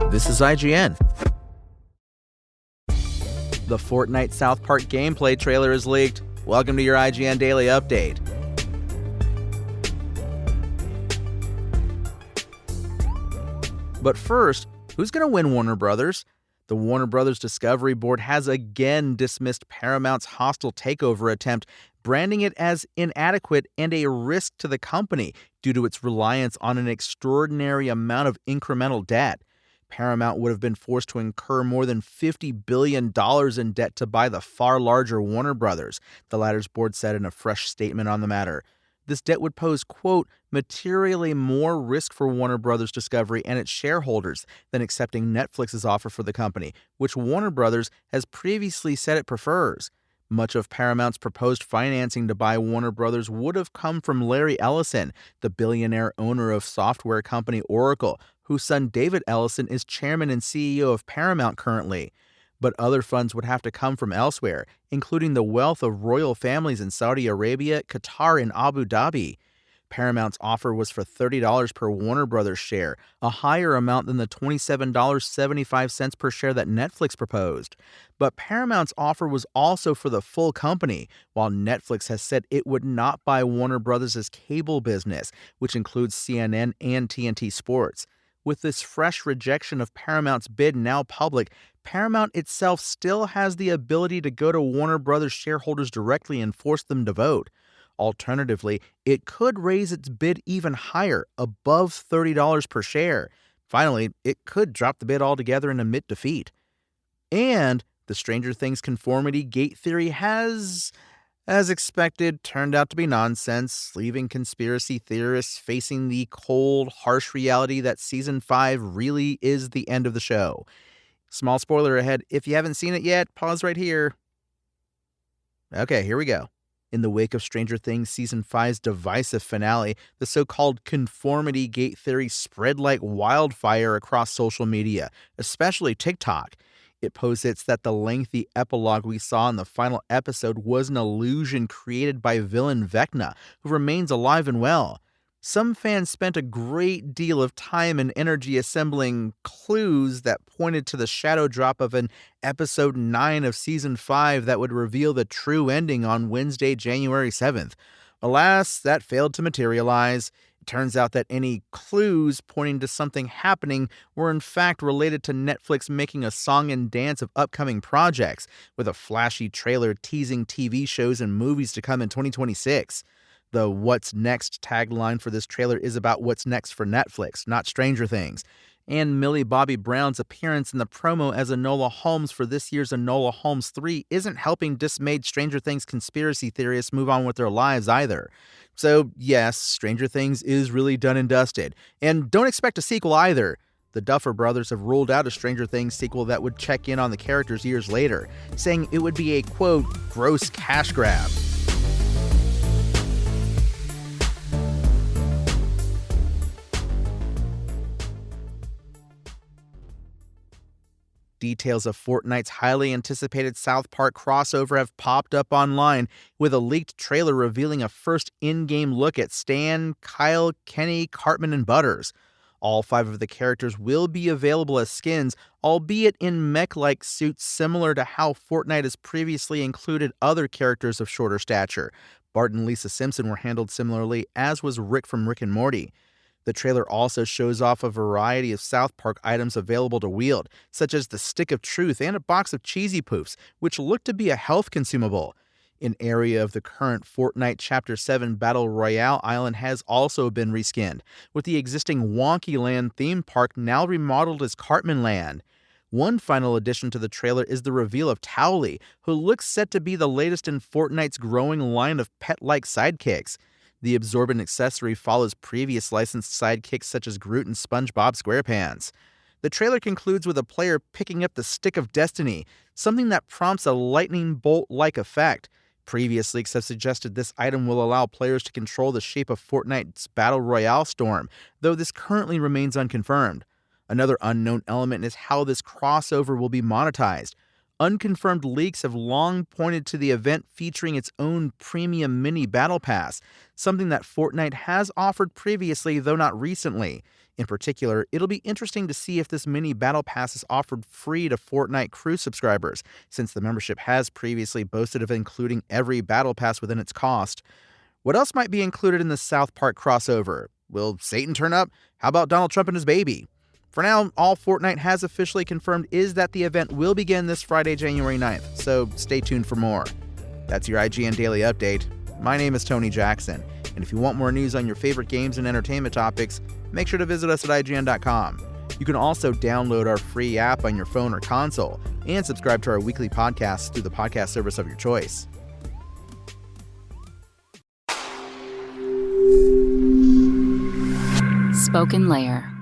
This is IGN. The Fortnite South Park gameplay trailer is leaked. Welcome to your IGN Daily Update. But first, who's going to win Warner Brothers? The Warner Brothers Discovery Board has again dismissed Paramount's hostile takeover attempt, branding it as inadequate and a risk to the company due to its reliance on an extraordinary amount of incremental debt. Paramount would have been forced to incur more than $50 billion in debt to buy the far larger Warner Brothers, the latter's board said in a fresh statement on the matter. This debt would pose, quote, materially more risk for Warner Brothers Discovery and its shareholders than accepting Netflix's offer for the company, which Warner Brothers has previously said it prefers. Much of Paramount's proposed financing to buy Warner Brothers would have come from Larry Ellison, the billionaire owner of software company Oracle, whose son David Ellison is chairman and CEO of Paramount currently. But other funds would have to come from elsewhere, including the wealth of royal families in Saudi Arabia, Qatar, and Abu Dhabi. Paramount's offer was for $30 per Warner Brothers share, a higher amount than the $27.75 per share that Netflix proposed. But Paramount's offer was also for the full company, while Netflix has said it would not buy Warner Brothers' cable business, which includes CNN and TNT Sports. With this fresh rejection of Paramount's bid now public, Paramount itself still has the ability to go to Warner Brothers shareholders directly and force them to vote. Alternatively, it could raise its bid even higher, above $30 per share. Finally, it could drop the bid altogether and admit defeat. And the Stranger Things conformity gate theory has, as expected, turned out to be nonsense, leaving conspiracy theorists facing the cold, harsh reality that Season 5 really is the end of the show. Small spoiler ahead, if you haven't seen it yet, pause right here. Okay, here we go. In the wake of Stranger Things Season 5's divisive finale, the so-called conformity gate theory spread like wildfire across social media, especially TikTok. It posits that the lengthy epilogue we saw in the final episode was an illusion created by villain Vecna, who remains alive and well. Some fans spent a great deal of time and energy assembling clues that pointed to the shadow drop of an episode 9 of Season 5 that would reveal the true ending on Wednesday, January 7th. Alas, that failed to materialize. It turns out that any clues pointing to something happening were in fact related to Netflix making a song and dance of upcoming projects, with a flashy trailer teasing TV shows and movies to come in 2026. The What's Next tagline for this trailer is about what's next for Netflix, not Stranger Things. And Millie Bobby Brown's appearance in the promo as Enola Holmes for this year's Enola Holmes 3 isn't helping dismayed Stranger Things conspiracy theorists move on with their lives either. So yes, Stranger Things is really done and dusted. And don't expect a sequel either. The Duffer Brothers have ruled out a Stranger Things sequel that would check in on the characters years later, saying it would be a, quote, gross cash grab. Details of Fortnite's highly anticipated South Park crossover have popped up online, with a leaked trailer revealing a first in-game look at Stan, Kyle, Kenny, Cartman, and Butters. All 5 of the characters will be available as skins, albeit in mech-like suits similar to how Fortnite has previously included other characters of shorter stature. Bart and Lisa Simpson were handled similarly, as was Rick from Rick and Morty. The trailer also shows off a variety of South Park items available to wield, such as the Stick of Truth and a box of Cheesy Poofs, which look to be a health consumable. An area of the current Fortnite Chapter 7 Battle Royale island has also been reskinned, with the existing Wonky Land theme park now remodeled as Cartman Land. One final addition to the trailer is the reveal of Towley, who looks set to be the latest in Fortnite's growing line of pet-like sidekicks. The absorbent accessory follows previous licensed sidekicks such as Groot and SpongeBob SquarePants. The trailer concludes with a player picking up the Stick of Destiny, something that prompts a lightning bolt-like effect. Previous leaks have suggested this item will allow players to control the shape of Fortnite's Battle Royale storm, though this currently remains unconfirmed. Another unknown element is how this crossover will be monetized. Unconfirmed leaks have long pointed to the event featuring its own premium mini battle pass, something that Fortnite has offered previously, though not recently. In particular, it'll be interesting to see if this mini battle pass is offered free to Fortnite crew subscribers, since the membership has previously boasted of including every battle pass within its cost. What else might be included in the South Park crossover? Will Satan turn up? How about Donald Trump and his baby? For now, all Fortnite has officially confirmed is that the event will begin this Friday, January 9th, so stay tuned for more. That's your IGN Daily Update. My name is Tony Jackson, and if you want more news on your favorite games and entertainment topics, make sure to visit us at IGN.com. You can also download our free app on your phone or console and subscribe to our weekly podcasts through the podcast service of your choice. Spoken Layer.